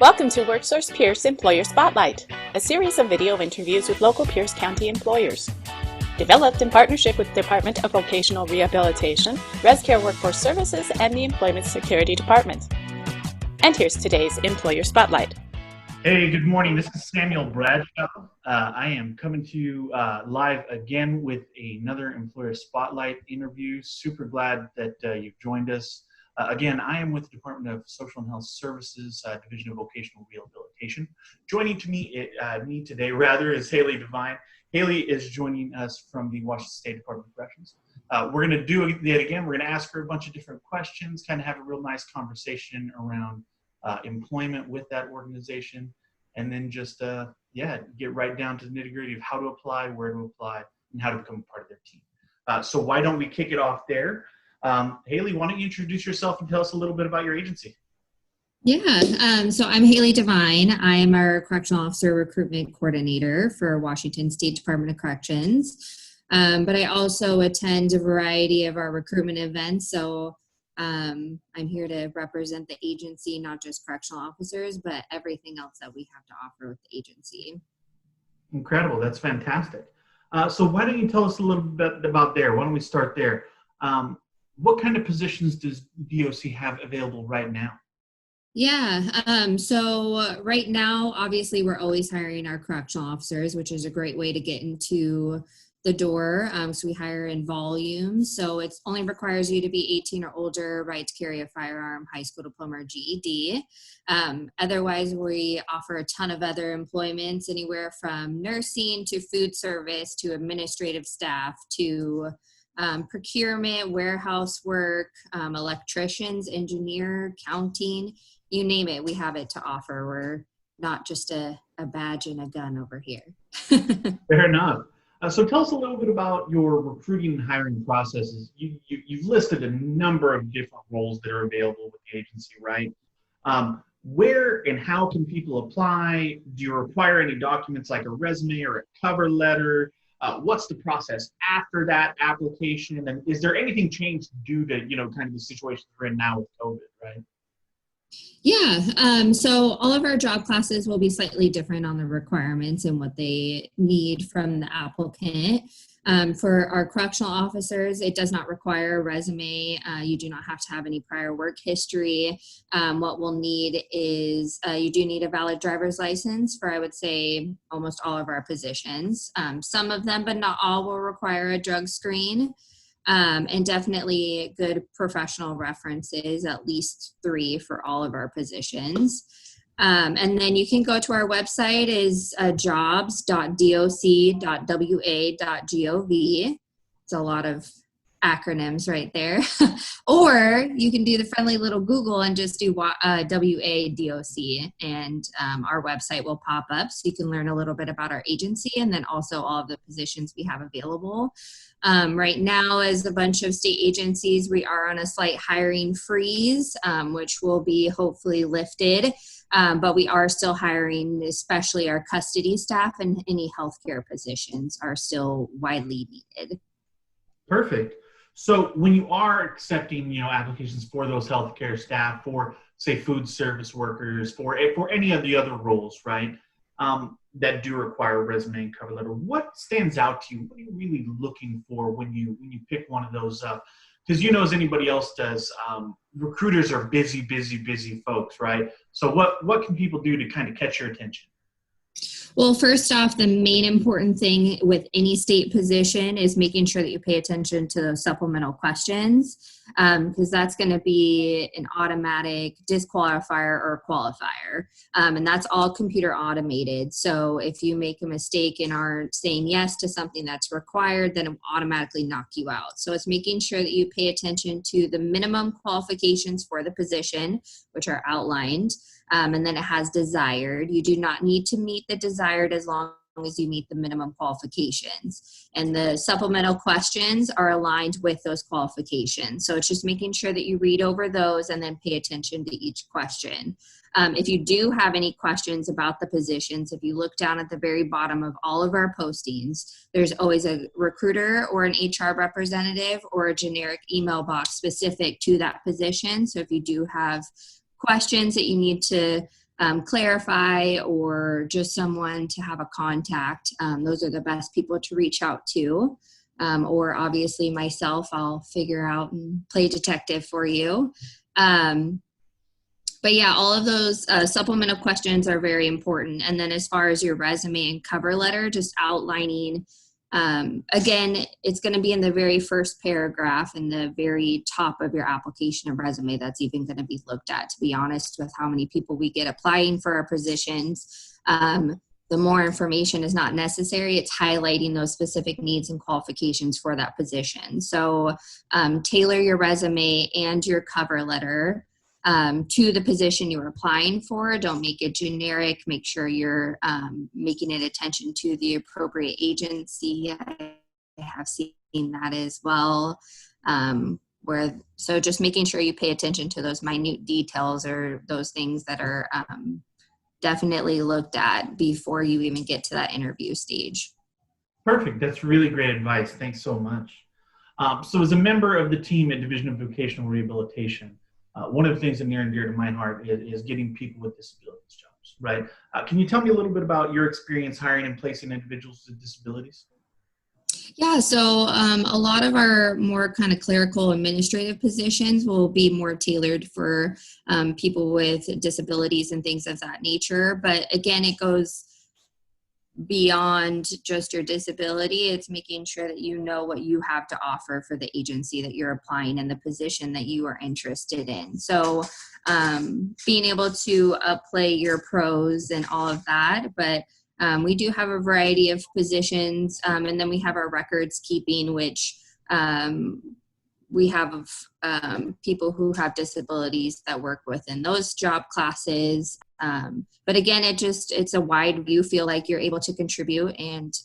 Welcome to WorkSource Pierce Employer Spotlight, a series of video interviews with local Pierce County employers. Developed in partnership with the Department of Vocational Rehabilitation, ResCare Workforce Services, and the Employment Security Department. And here's today's Employer Spotlight. Hey, good morning. This is Samuel Bradshaw. I am coming to you live again with another Employer Spotlight interview. Super glad that you've joined us. Again, I am with the Department of Social and Health Services, Division of Vocational Rehabilitation. Joining me today is Haliegh Devine. Haliegh is joining us from the Washington State Department of Corrections. We're going to do it again. We're going to ask her a bunch of different questions, kind of have a real nice conversation around employment with that organization, and then just get right down to the nitty-gritty of how to apply, where to apply, and how to become a part of their team. So why don't we kick it off there? Haliegh, why don't you introduce yourself and tell us a little bit about your agency? Yeah, so I'm Haliegh Devine. I am our Correctional Officer Recruitment Coordinator for Washington State Department of Corrections. But I also attend a variety of our recruitment events. So I'm here to represent the agency, not just correctional officers, but everything else that we have to offer with the agency. Incredible. That's fantastic. So why don't you tell us a little bit about there? Why don't we start there? What kind of positions does DOC have available right now? Yeah, so right now, obviously, we're always hiring our correctional officers, which is a great way to get into the door. So we hire in volume. So it only requires you to be 18 or older, right to carry a firearm, high school diploma, or GED. Otherwise, we offer a ton of other employments, anywhere from nursing to food service to administrative staff to procurement, warehouse work, electricians, engineer, counting, you name it, we have it to offer. We're not just a badge and a gun over here. Fair enough. So tell us a little bit about your recruiting and hiring processes. You've listed a number of different roles that are available with the agency, right? Where and how can people apply? Do you require any documents like a resume or a cover letter? What's the process after that application? And is there anything changed due to, kind of the situation we're in now with COVID, right? Yeah, so all of our job classes will be slightly different on the requirements and what they need from the applicant. For our correctional officers, it does not require a resume. You do not have to have any prior work history. What we'll need is you do need a valid driver's license for, I would say, almost all of our positions. Some of them, but not all, will require a drug screen. And definitely good professional references, at least 3 for all of our positions. And then you can go to our website is jobs.doc.wa.gov. It's a lot of acronyms right there. Or you can do the friendly little Google and just do WADOC, and our website will pop up so you can learn a little bit about our agency and then also all of the positions we have available. Right now, as a bunch of state agencies, we are on a slight hiring freeze, which will be hopefully lifted. But we are still hiring, especially our custody staff, and any healthcare positions are still widely needed. Perfect. So when you are accepting, applications for those healthcare staff, for say food service workers, for any of the other roles, right, that do require a resume and cover letter, what stands out to you? What are you really looking for when you pick one of those up? Because as anybody else does, recruiters are busy folks, right? So what can people do to kind of catch your attention? Well, first off, the main important thing with any state position is making sure that you pay attention to those supplemental questions, because that's going to be an automatic disqualifier or qualifier. And that's all computer automated. So if you make a mistake and aren't saying yes to something that's required, then it will automatically knock you out. So it's making sure that you pay attention to the minimum qualifications for the position, which are outlined. And then it has desired. You do not need to meet the desired as long as you meet the minimum qualifications. And the supplemental questions are aligned with those qualifications. So it's just making sure that you read over those and then pay attention to each question. If you do have any questions about the positions, if you look down at the very bottom of all of our postings, there's always a recruiter or an HR representative or a generic email box specific to that position. So if you do have questions that you need to clarify, or just someone to have a contact, those are the best people to reach out to. Or obviously myself, I'll figure out and play detective for you. But yeah, all of those supplemental questions are very important. And then as far as your resume and cover letter, just outlining, again, it's going to be in the very first paragraph in the very top of your application of resume that's even going to be looked at, to be honest, with how many people we get applying for our positions. The more information is not necessary. It's highlighting those specific needs and qualifications for that position. So tailor your resume and your cover letter to the position you're applying for. Don't make it generic. Make sure you're making it attention to the appropriate agency. I have seen that as well. So just making sure you pay attention to those minute details, or those things that are definitely looked at before you even get to that interview stage. Perfect. That's really great advice. Thanks so much. So as a member of the team at Division of Vocational Rehabilitation, one of the things that near and dear to my heart is getting people with disabilities jobs, right? Can you tell me a little bit about your experience hiring and placing individuals with disabilities? Yeah, so a lot of our more kind of clerical administrative positions will be more tailored for people with disabilities and things of that nature. But again, it goes beyond just your disability. It's making sure that you know what you have to offer for the agency that you're applying and the position that you are interested in. So being able to play your pros and all of that, but we do have a variety of positions, and then we have our records keeping, which we have people who have disabilities that work within those job classes. But again, it's a wide view. Feel like you're able to contribute, and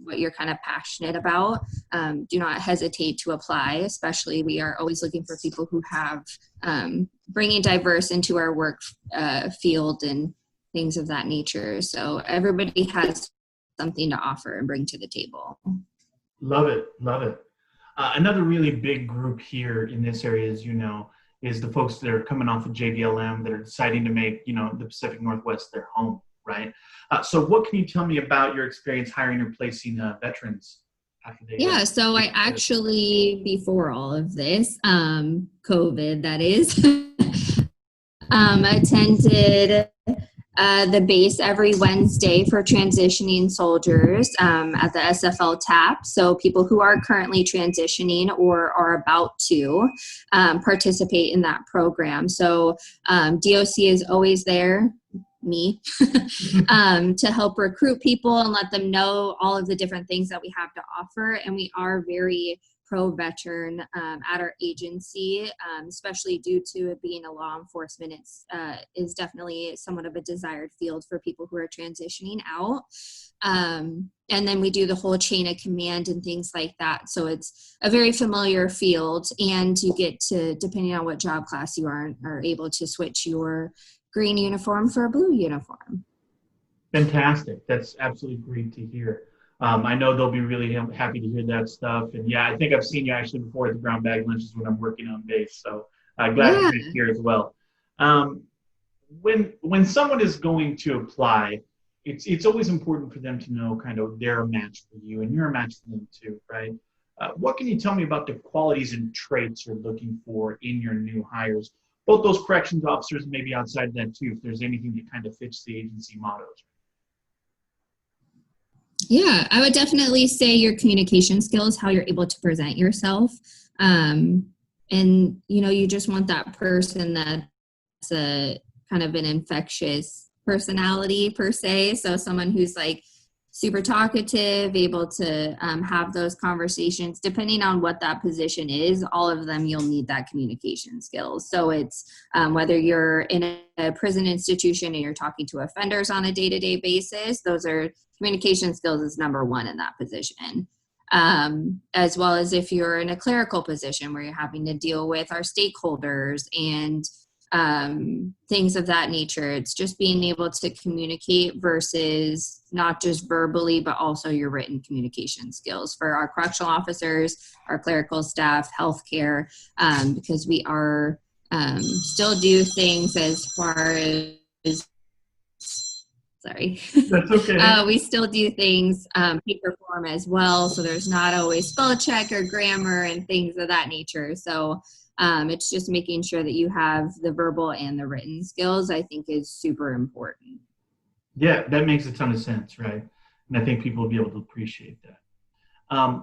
what you're kind of passionate about. Do not hesitate to apply, especially we are always looking for people who have bringing diverse into our work field and things of that nature. So everybody has something to offer and bring to the table. Love it. Love it. Another really big group here in this area, as you know, is the folks that are coming off of JDLM that are deciding to make, the Pacific Northwest their home, right? So what can you tell me about your experience hiring or placing veterans after they? Yeah, so I actually, before all of this, COVID, that is, attended the base every Wednesday for transitioning soldiers at the SFL TAP. So people who are currently transitioning or are about to participate in that program. So DOC is always there, me, to help recruit people and let them know all of the different things that we have to offer. And we are very pro-veteran at our agency, especially due to it being a law enforcement. It's is definitely somewhat of a desired field for people who are transitioning out. And then we do the whole chain of command and things like that. So it's a very familiar field, and you get to, depending on what job class you are able to switch your green uniform for a blue uniform. Fantastic. That's absolutely great to hear. I know they'll be really happy to hear that stuff. And yeah, I think I've seen you actually before at the brown bag lunches when I'm working on base. So glad to be here as well. When someone is going to apply, it's always important for them to know kind of they're a match for you and you're a match for them too, right? What can you tell me about the qualities and traits you're looking for in your new hires? Both those corrections officers and maybe outside that too, if there's anything that kind of fits the agency mottos. Yeah, I would definitely say your communication skills, how you're able to present yourself. And, you just want that person that's a kind of an infectious personality per se. So someone who's like super talkative, able to have those conversations, depending on what that position is, all of them, you'll need that communication skills. So it's whether you're in a prison institution and you're talking to offenders on a day-to-day basis, those are communication skills is number one in that position. As well as if you're in a clerical position where you're having to deal with our stakeholders and things of that nature. It's just being able to communicate versus not just verbally, but also your written communication skills for our correctional officers, our clerical staff, healthcare, because we are still do things as far as Sorry. That's okay. We still do things paper form as well. So there's not always spell check or grammar and things of that nature. So it's just making sure that you have the verbal and the written skills, I think, is super important. Yeah, that makes a ton of sense, right? And I think people will be able to appreciate that.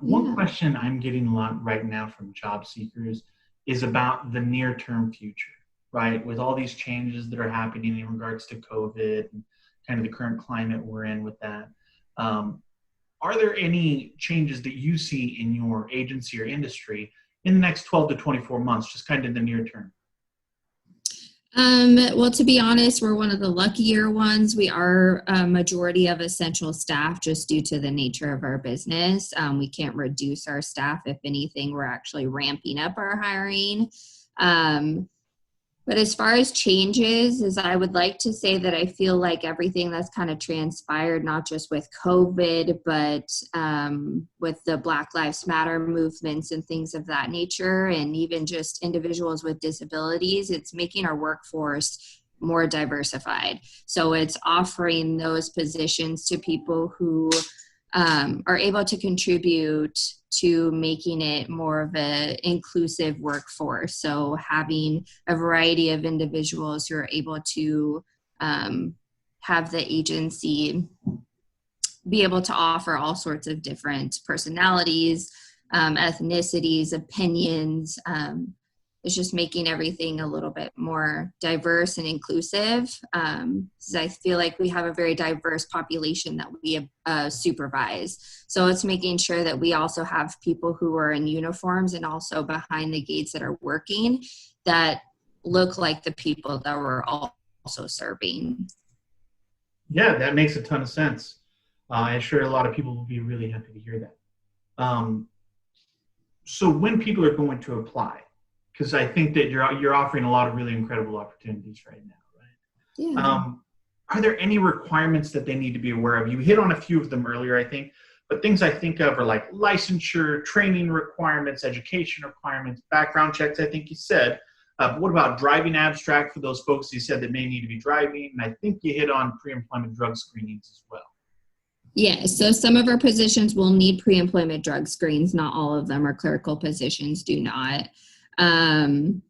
One question I'm getting a lot right now from job seekers is about the near-term future, right? With all these changes that are happening in regards to COVID and kind of the current climate we're in with that. Are there any changes that you see in your agency or industry in the next 12 to 24 months, just kind of in the near term? Well, to be honest, we're one of the luckier ones. We are a majority of essential staff just due to the nature of our business. We can't reduce our staff. If anything, we're actually ramping up our hiring. But as far as changes, is I would like to say that I feel like everything that's kind of transpired, not just with COVID, but with the Black Lives Matter movements and things of that nature, and even just individuals with disabilities, it's making our workforce more diversified. So it's offering those positions to people who are able to contribute to making it more of an inclusive workforce. So having a variety of individuals who are able to have the agency be able to offer all sorts of different personalities, ethnicities, opinions. It's just making everything a little bit more diverse and inclusive. So I feel like we have a very diverse population that we supervise. So it's making sure that we also have people who are in uniforms and also behind the gates that are working that look like the people that we're also serving. Yeah, that makes a ton of sense. I'm sure a lot of people will be really happy to hear that. So when people are going to apply, because I think that you're offering a lot of really incredible opportunities right now, right? Yeah. Are there any requirements that they need to be aware of? You hit on a few of them earlier, I think, but things I think of are like licensure, training requirements, education requirements, background checks, I think you said. But what about driving abstract for those folks you said that may need to be driving? And I think you hit on pre-employment drug screenings as well. Yeah, so some of our positions will need pre-employment drug screens. Not all of them. Our clerical positions do not. I'm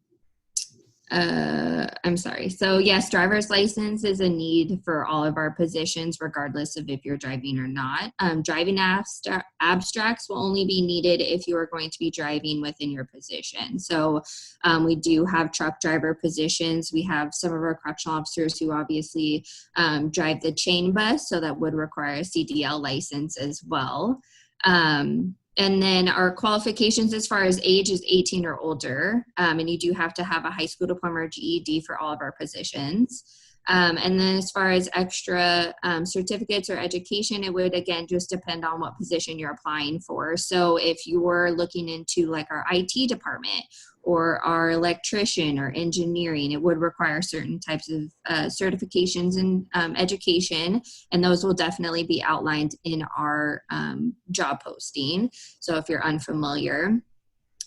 sorry. So yes, driver's license is a need for all of our positions, regardless of if you're driving or not. Driving abstracts will only be needed if you are going to be driving within your position. So we do have truck driver positions. We have some of our correctional officers who obviously drive the chain bus, so that would require a CDL license as well. And then our qualifications as far as age is 18 or older. And you do have to have a high school diploma or GED for all of our positions. And then as far as extra certificates or education, it would, again, just depend on what position you're applying for. So if you're looking into like our IT department or our electrician or engineering, it would require certain types of certifications and education, and those will definitely be outlined in our job posting. So if you're unfamiliar,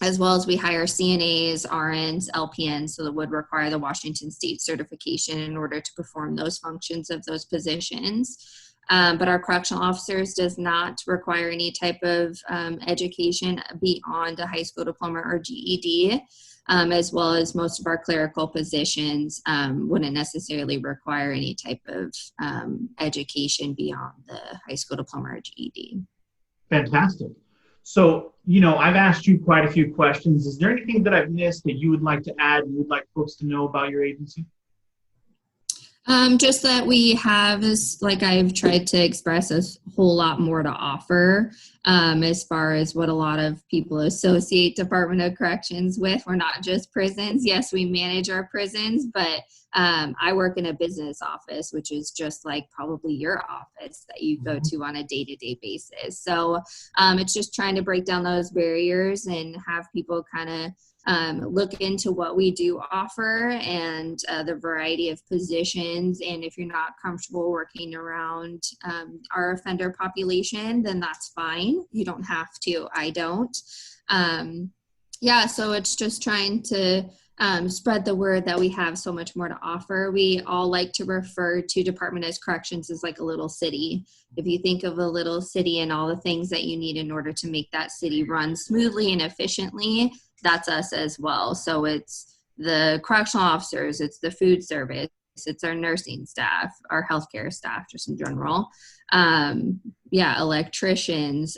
as well as we hire CNAs, RNs, LPNs, so that would require the Washington State certification in order to perform those functions of those positions. But our correctional officers does not require any type of education beyond a high school diploma or GED, as well as most of our clerical positions wouldn't necessarily require any type of education beyond the high school diploma or GED. Fantastic. So, you know, I've asked you quite a few questions. Is there anything that I've missed that you would like to add and you'd like folks to know about your agency? Just that we have, like I've tried to express, a whole lot more to offer as far as what a lot of people associate Department of Corrections with. We're not just prisons. Yes, we manage our prisons, but I work in a business office, which is just like probably your office that you go to on a day-to-day basis. So it's just trying to break down those barriers and have people kind of look into what we do offer and the variety of positions. And if you're not comfortable working around our offender population, then that's fine. You don't have to. I don't. Yeah, so it's just trying to spread the word that we have so much more to offer. We all like to refer to Department of Corrections as like a little city. If you think of a little city and all the things that you need in order to make that city run smoothly and efficiently, that's us as well. So it's the correctional officers, it's the food service, it's our nursing staff, our healthcare staff, just in general. Electricians,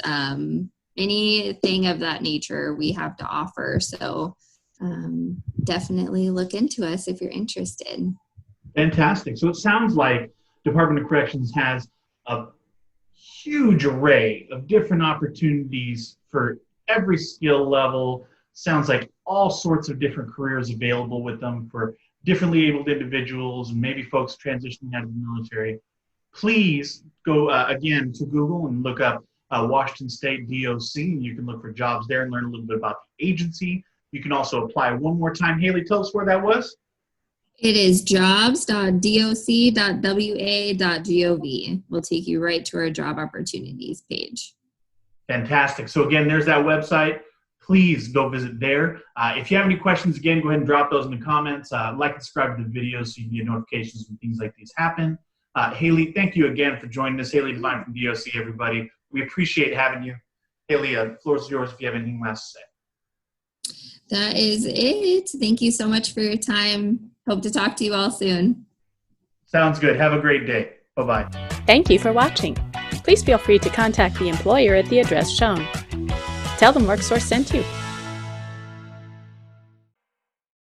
anything of that nature we have to offer. So definitely look into us if you're interested. Fantastic. So it sounds like Department of Corrections has a huge array of different opportunities for every skill level. Sounds like all sorts of different careers available with them for differently abled individuals and maybe folks transitioning out of the military. Please go again to Google and look up Washington State DOC, and you can look for jobs there and learn a little bit about the agency. You can also apply one more time. Haliegh, tell us where that was. It is jobs.doc.wa.gov. We'll take you right to our job opportunities page. Fantastic. So again, there's that website. Please go visit there. If you have any questions, again, go ahead and drop those in the comments. Like and subscribe to the video so you can get notifications when things like these happen. Haliegh, thank you again for joining us. Haliegh Devine from DOC, everybody. We appreciate having you. Haliegh, the floor is yours if you have anything last to say. That is it. Thank you so much for your time. Hope to talk to you all soon. Sounds good. Have a great day. Bye-bye. Thank you for watching. Please feel free to contact the employer at the address shown. Tell them WorkSource sent you.